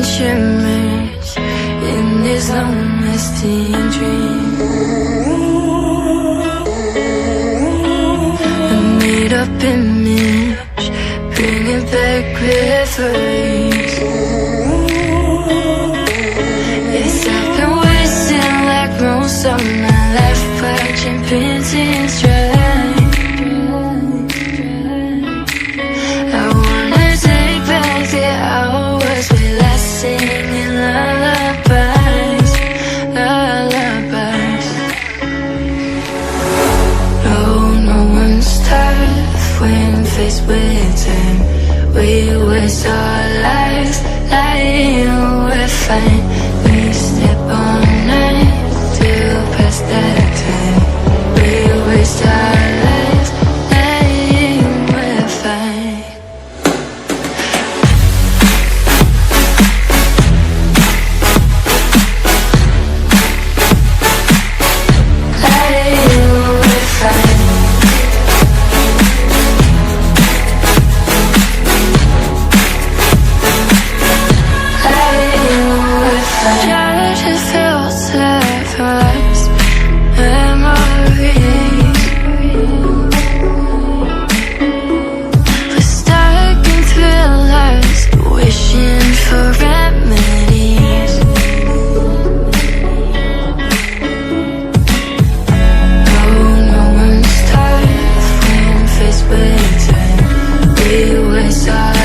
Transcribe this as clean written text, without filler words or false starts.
shimmers in this long-lasting dream. A made-up image, bringing back memories. Yes, I've been wasting like most of my life, watching paintings dry. I wanna take back the hours we last singing lullabies, lullabies. No one's tough when faced with time. We waste our lives lying, we're fine. We step on night to pass that time. We waste our lives lying, we're fine. Lying, we're fine. Try to filter past memories. We're stuck in thrillers, wishing for remedies. No one's tough when faced with time. We waste our